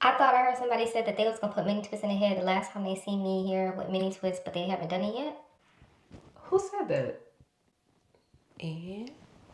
I thought I heard somebody said that they was gonna put mini twists in the hair the last time they seen me here with mini twists, but they haven't done it yet. Who said that? And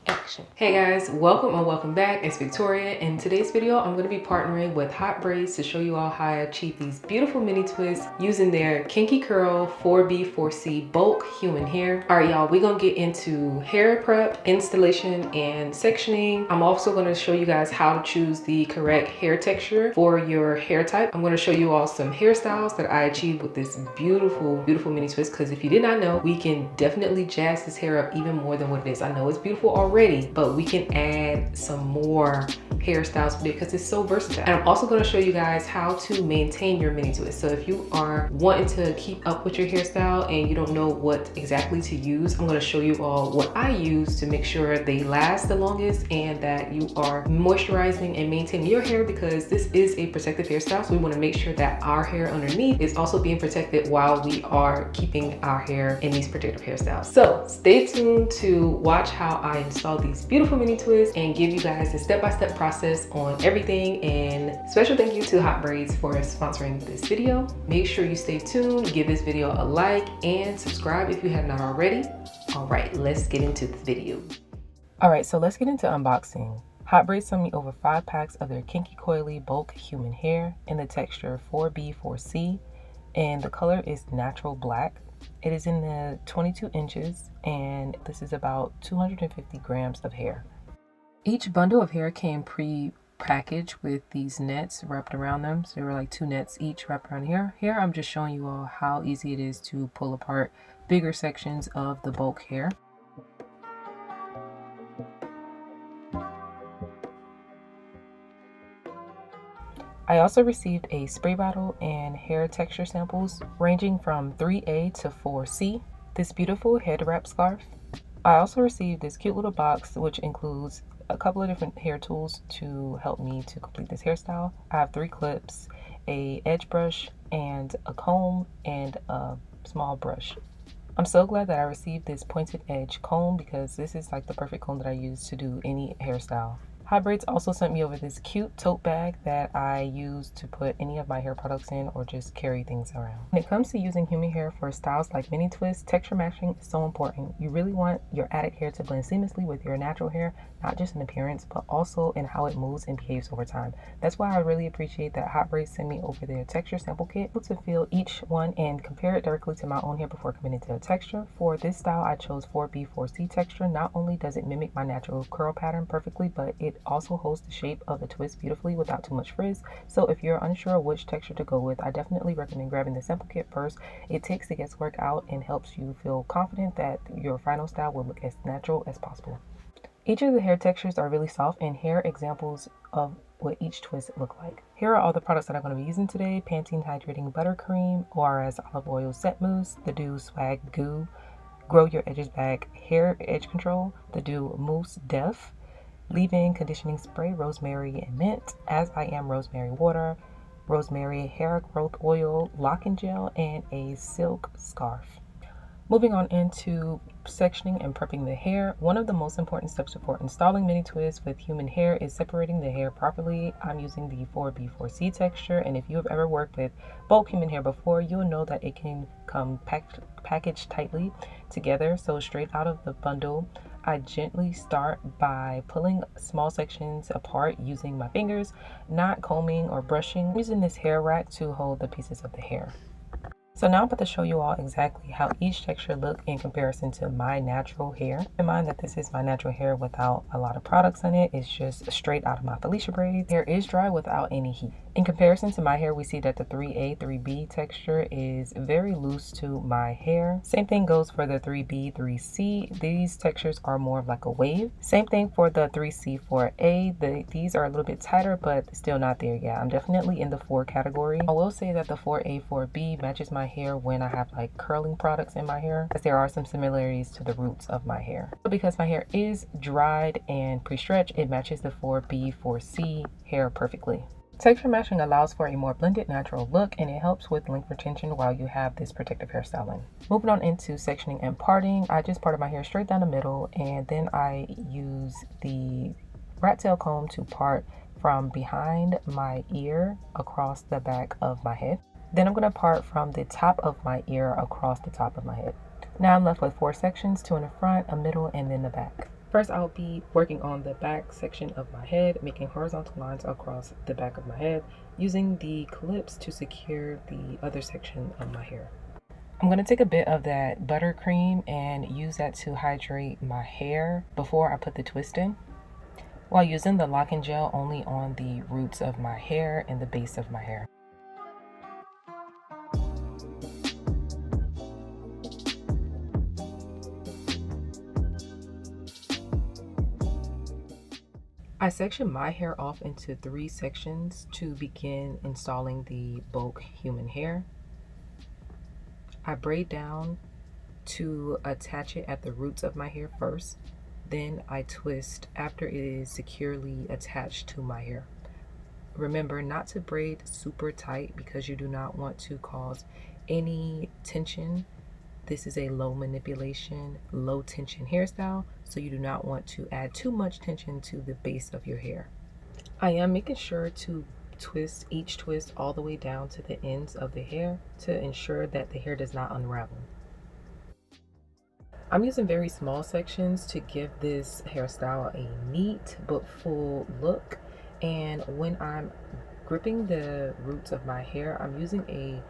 action. Hey guys, welcome and welcome back. It's Victoria. In today's video, I'm going to be partnering with Hot Braids to show you all how I achieve these beautiful mini twists using their Kinky Curl 4B4C bulk human hair. All right, y'all, we're going to get into hair prep, installation, and sectioning. I'm also going to show you guys how to choose the correct hair texture for your hair type. I'm going to show you all some hairstyles that I achieved with this beautiful, beautiful mini twist, because if you did not know, we can definitely jazz this hair up even more than what it is. I know it's beautiful already, but we can add some more hairstyles with it because it's so versatile. And I'm also going to show you guys how to maintain your mini twist. So if you are wanting to keep up with your hairstyle and you don't know what exactly to use, I'm going to show you all what I use to make sure they last the longest and that you are moisturizing and maintaining your hair, because this is a protective hairstyle. So we want to make sure that our hair underneath is also being protected while we are keeping our hair in these protective hairstyles. So stay tuned to watch how I install these beautiful mini twists and give you guys a step-by-step process on everything. And special thank you to Hot Braids for sponsoring this video. Make sure you stay tuned, give this video a like, and subscribe if you have not already. All right, let's get into the video. All right, so let's get into unboxing. Hot Braids sent me over 5 packs of their Kinky Coily bulk human hair in the texture 4B4C, and the color is natural black. It is in the 22 inches, and this is about 250 grams of hair. Each bundle of hair came pre-packaged with these nets wrapped around them. So there were like 2 nets each wrapped around here. Here I'm just showing you all how easy it is to pull apart bigger sections of the bulk hair. I also received a spray bottle and hair texture samples ranging from 3A to 4C, this beautiful head wrap scarf. I also received this cute little box which includes a couple of different hair tools to help me to complete this hairstyle. I have 3 clips, a edge brush, and a comb, and a small brush. I'm so glad that I received this pointed edge comb because this is like the perfect comb that I use to do any hairstyle. Hot Braids also sent me over this cute tote bag that I use to put any of my hair products in or just carry things around. When it comes to using human hair for styles like mini twists, texture matching is so important. You really want your added hair to blend seamlessly with your natural hair, not just in appearance, but also in how it moves and behaves over time. That's why I really appreciate that Hot Braids sent me over their texture sample kit to feel each one and compare it directly to my own hair before committing to a texture. For this style, I chose 4B4C texture. Not only does it mimic my natural curl pattern perfectly, but it also holds the shape of the twist beautifully without too much frizz. So if you're unsure which texture to go with, I definitely recommend grabbing the sample kit first. It takes the guesswork out and helps you feel confident that your final style will look as natural as possible. Each of the hair textures are really soft, and here are examples of what each twist look like. Here are all the products that I'm going to be using today: Pantene Hydrating Buttercream, ORS Olive Oil Set Mousse, the Dew Swag Goo, Grow Your Edges Back Hair Edge Control, the Dew Mousse Def, Leave-In Conditioning Spray, Rosemary and Mint, As I Am Rosemary Water, Rosemary Hair Growth Oil, Lock-In Gel, and a silk scarf. Moving on into sectioning and prepping the hair. One of the most important steps for installing mini twists with human hair is separating the hair properly. I'm using the 4B4C texture, and if you have ever worked with bulk human hair before, you'll know that it can come packaged tightly together. So straight out of the bundle, I gently start by pulling small sections apart using my fingers, not combing or brushing. I'm using this hair rack to hold the pieces of the hair. So now I'm about to show you all exactly how each texture look in comparison to my natural hair. Keep in mind that this is my natural hair without a lot of products in it. It's just straight out of my Felicia braids. Hair is dry without any heat. In comparison to my hair, we see that the 3A, 3B texture is very loose to my hair. Same thing goes for the 3B, 3C. These textures are more of like a wave. Same thing for the 3C, 4A. These are a little bit tighter, but still not there yet. I'm definitely in the 4 category. I will say that the 4A, 4B matches my hair when I have like curling products in my hair, because there are some similarities to the roots of my hair. So because my hair is dried and pre-stretched, it matches the 4B, 4C hair perfectly. Texture matching allows for a more blended natural look, and it helps with length retention while you have this protective hairstyling. Moving on into sectioning and parting, I just parted my hair straight down the middle, and then I use the rat tail comb to part from behind my ear across the back of my head. Then I'm going to part from the top of my ear across the top of my head. Now I'm left with 4 sections, 2 in the front, a middle, and then the back. First, I'll be working on the back section of my head, making horizontal lines across the back of my head, using the clips to secure the other section of my hair. I'm going to take a bit of that buttercream and use that to hydrate my hair before I put the twist in, while using the lock-in gel only on the roots of my hair and the base of my hair. I section my hair off into 3 sections to begin installing the bulk human hair. I braid down to attach it at the roots of my hair first, then I twist after it is securely attached to my hair. Remember not to braid super tight because you do not want to cause any tension. This is a low manipulation, low tension hairstyle, so you do not want to add too much tension to the base of your hair. I am making sure to twist each twist all the way down to the ends of the hair to ensure that the hair does not unravel. I'm using very small sections to give this hairstyle a neat but full look, and when I'm gripping the roots of my hair, I'm using a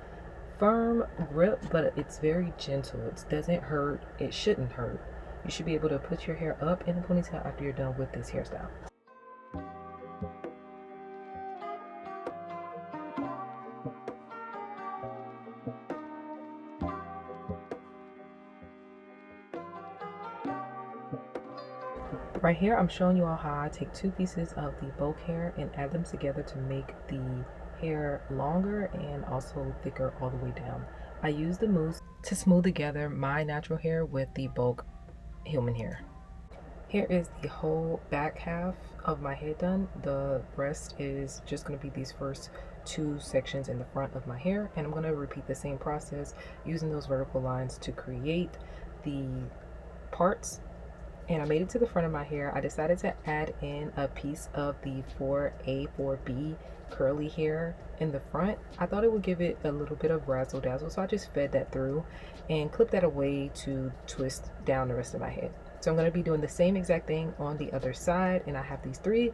firm grip, but it's very gentle. It doesn't hurt. It shouldn't hurt. You should be able to put your hair up in a ponytail after you're done with this hairstyle. Right here, I'm showing you all how I take 2 pieces of the bulk hair and add them together to make the hair longer and also thicker all the way down. I use the mousse to smooth together my natural hair with the bulk human hair. Here is the whole back half of my head done. The rest is just going to be these first 2 sections in the front of my hair, and I'm going to repeat the same process using those vertical lines to create the parts. And I made it to the front of my hair. I decided to add in a piece of the 4A, 4B curly hair in the front. I thought it would give it a little bit of razzle dazzle, so I just fed that through and clipped that away to twist down the rest of my head. So I'm going to be doing the same exact thing on the other side, and I have these 3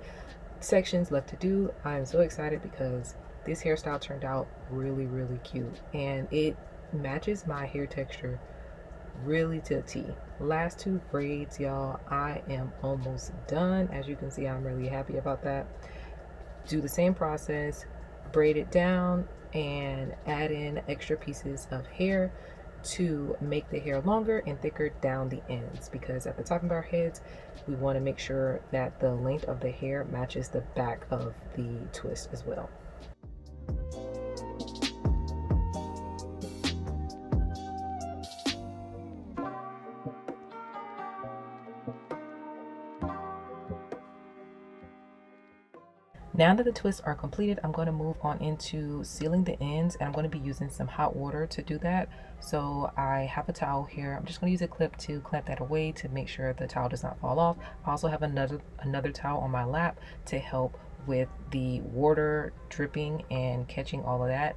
sections left to do. I'm so excited because this hairstyle turned out really, really cute, and it matches my hair texture really to the T. Last 2 braids, y'all. I am almost done. As you can see, I'm really happy about that. Do the same process, braid it down and add in extra pieces of hair to make the hair longer and thicker down the ends, because at the top of our heads we want to make sure that the length of the hair matches the back of the twist as well. Now that the twists are completed, I'm going to move on into sealing the ends, and I'm going to be using some hot water to do that. So I have a towel here. I'm just going to use a clip to clamp that away to make sure the towel does not fall off. I also have another towel on my lap to help with the water dripping and catching all of that.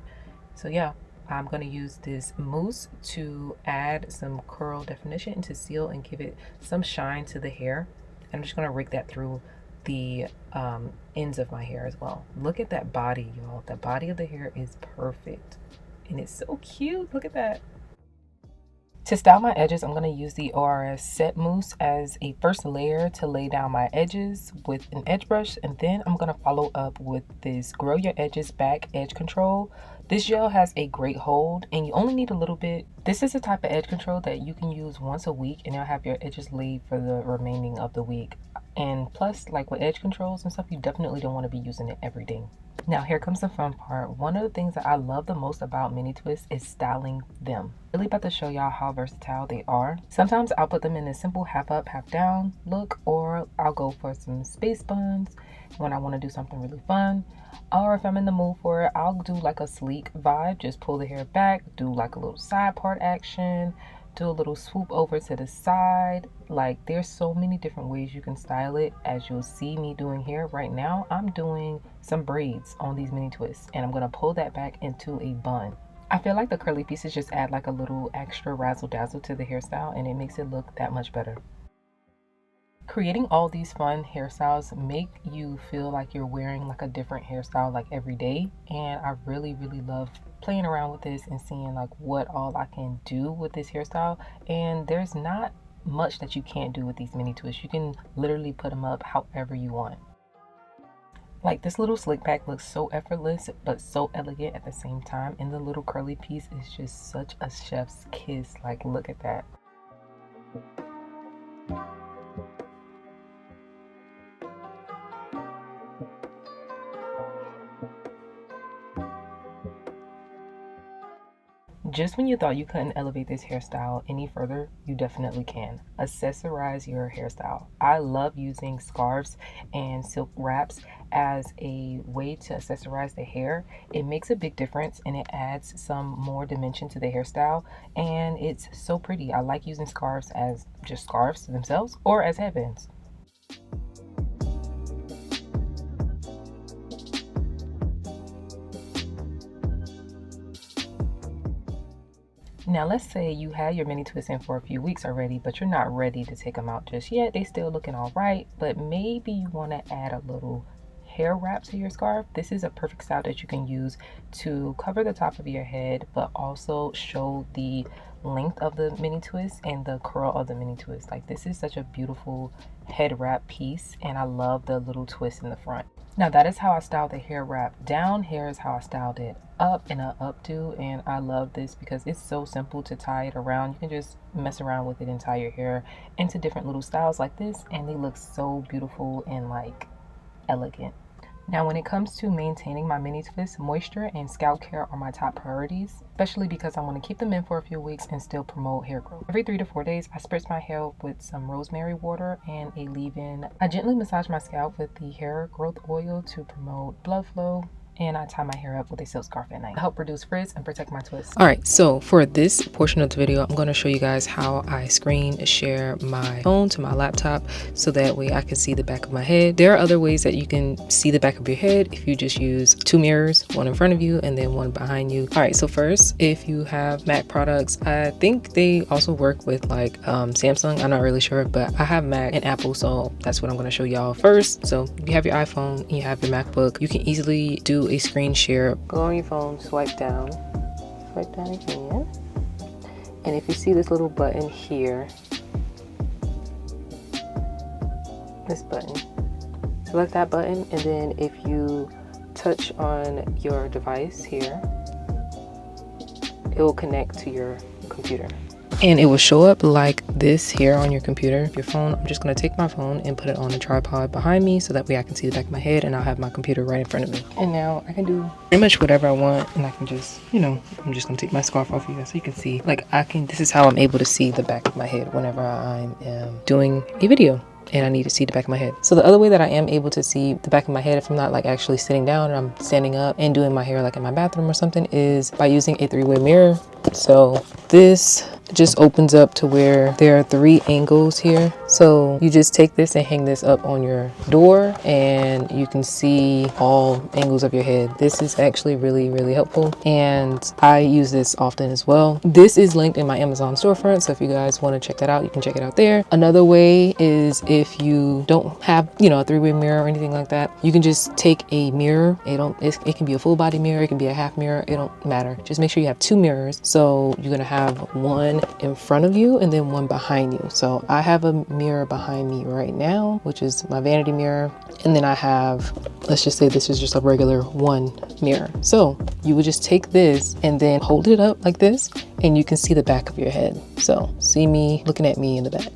So yeah, I'm going to use this mousse to add some curl definition and to seal and give it some shine to the hair. And I'm just going to rake that through the ends of my hair as well. Look at that body, y'all. The body of the hair is perfect and it's so cute. Look at that. To style my edges, I'm going to use the ORS Set Mousse as a first layer to lay down my edges with an edge brush, and then I'm going to follow up with this Grow Your Edges Back Edge Control. This gel has a great hold and you only need a little bit. This is the type of edge control that you can use once a week and you'll have your edges laid for the remaining of the week. And plus, like with edge controls and stuff, you definitely don't want to be using it every day. Now here comes the fun part. One of the things that I love the most about mini twists is styling them. Really about to show y'all how versatile they are. Sometimes I'll put them in a simple half up, half down look, or I'll go for some space buns when I want to do something really fun. Or if I'm in the mood for it, I'll do like a sleek vibe, just pull the hair back, do like a little side part action, do a little swoop over to the side. Like, there's so many different ways you can style it. As you'll see me doing here right now, I'm doing some braids on these mini twists, and I'm going to pull that back into a bun. I feel like the curly pieces just add like a little extra razzle dazzle to the hairstyle, and it makes it look that much better. Creating all these fun hairstyles make you feel like you're wearing like a different hairstyle like every day, and I really love playing around with this and seeing like what all I can do with this hairstyle. And there's not much that you can't do with these mini twists. You can literally put them up however you want. Like, this little slick back looks so effortless but so elegant at the same time, and the little curly piece is just such a chef's kiss. Like, look at that. Just when you thought you couldn't elevate this hairstyle any further, you definitely can. Accessorize your hairstyle. I love using scarves and silk wraps as a way to accessorize the hair. It makes a big difference, and it adds some more dimension to the hairstyle, and it's so pretty. I like using scarves as just scarves themselves or as headbands. Now, let's say you had your mini twists in for a few weeks already, but you're not ready to take them out just yet. They still looking all right, but maybe you want to add a little hair wrap to your scarf. This is a perfect style that you can use to cover the top of your head, but also show the length of the mini twist and the curl of the mini twist. Like, this is such a beautiful head wrap piece, and I love the little twist in the front. Now, that is how I styled the hair wrap down. Here is how I styled it up in an updo, and I love this because it's so simple to tie it around. You can just mess around with it and tie your hair into different little styles like this, and they look so beautiful and like elegant. Now, when it comes to maintaining my mini twists, moisture and scalp care are my top priorities, especially because I want to keep them in for a few weeks and still promote hair growth. Every 3 to 4 days, I spritz my hair with some rosemary water and a leave-in. I gently massage my scalp with the hair growth oil to promote blood flow, and I tie my hair up with a silk scarf at night to help reduce frizz and protect my twists. All right, so for this portion of the video, I'm going to show you guys how I screen share my phone to my laptop so that way I can see the back of my head. There are other ways that you can see the back of your head if you just use 2 mirrors, one in front of you and then one behind you. All right, so first, if you have Mac products, I think they also work with like Samsung. I'm not really sure, but I have Mac and Apple, so that's what I'm going to show y'all first. So if you have your iPhone and you have your MacBook, you can easily do a screen share. Go on your phone, swipe down again, and if you see this little button here, this button, select that button, and then if you touch on your device here, it will connect to your computer. And it will show up like this here on your computer, your phone. I'm just going to take my phone and put it on a tripod behind me so that way I can see the back of my head and I'll have my computer right in front of me. And now I can do pretty much whatever I want, and I can just, you know, I'm just going to take my scarf off of you guys so you can see. Like, this is how I'm able to see the back of my head whenever I am doing a video and I need to see the back of my head. So the other way that I am able to see the back of my head if I'm not like actually sitting down and I'm standing up and doing my hair like in my bathroom or something is by using a 3-way mirror. So this just opens up to where there are 3 angles here. So you just take this and hang this up on your door and you can see all angles of your head. This is actually really helpful, and I use this often as well. This is linked in my Amazon storefront, so if you guys want to check that out, you can check it out there. Another way is if you don't have, you know, a 3-way mirror or anything like that, you can just take a mirror. It can be a full body mirror, it can be a half mirror, it don't matter. Just make sure you have 2 mirrors. So you're gonna have one in front of you and then one behind you. So I have a mirror behind me right now, which is my vanity mirror, and then I have, let's just say this is just a regular 1 mirror. So you would just take this and then hold it up like this, and you can see the back of your head. So see me looking at me in the back.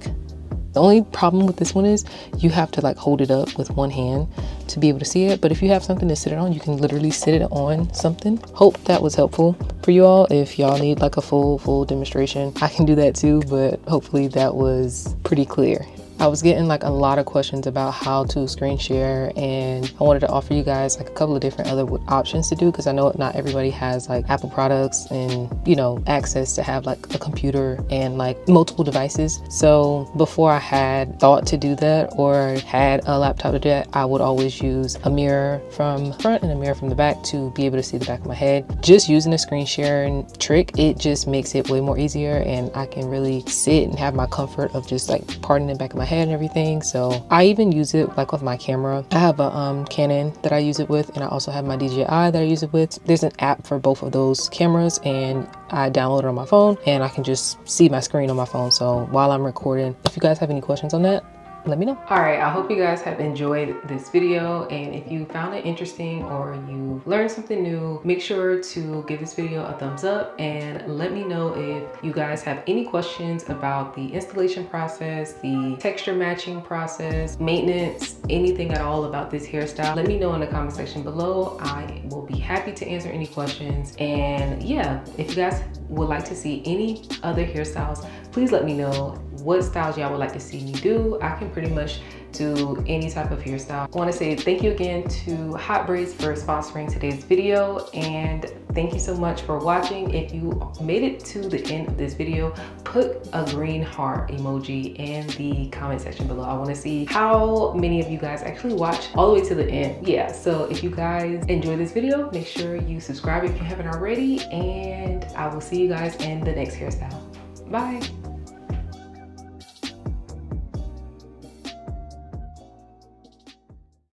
The only problem with this one is you have to like hold it up with 1 hand to be able to see it. But if you have something to sit it on, you can literally sit it on something. Hope that was helpful for you all. If y'all need like a full demonstration, I can do that too, but hopefully that was pretty clear. I was getting like a lot of questions about how to screen share, and I wanted to offer you guys like a couple of different other options to do, because I know not everybody has like Apple products and, you know, access to have like a computer and like multiple devices. So before I had thought to do that or had a laptop to do that, I would always use a mirror from front and a mirror from the back to be able to see the back of my head. Just using a screen sharing trick, it just makes it way more easier, and I can really sit and have my comfort of just like parting the back of my head and everything. So I even use it like with my camera. I have a Canon that I use it with, and I also have my DJI that I use it with. There's an app for both of those cameras, and I download it on my phone, and I can just see my screen on my phone. So while I'm recording, if you guys have any questions on that, let me know. All right, I hope you guys have enjoyed this video, and if you found it interesting or you learned something new, make sure to give this video a thumbs up and let me know if you guys have any questions about the installation process, the texture matching process, maintenance, anything at all about this hairstyle. Let me know in the comment section below. I will be happy to answer any questions. And yeah, if you guys would like to see any other hairstyles, please let me know what styles y'all would like to see me do. I can pretty much do any type of hairstyle. I want to say thank you again to Hot Braids for sponsoring today's video, and thank you so much for watching. If you made it to the end of this video, put a green heart emoji in the comment section below. I want to see how many of you guys actually watch all the way to the end. Yeah, so if you guys enjoy this video, make sure you subscribe if you haven't already, and I will see you guys in the next hairstyle. Bye.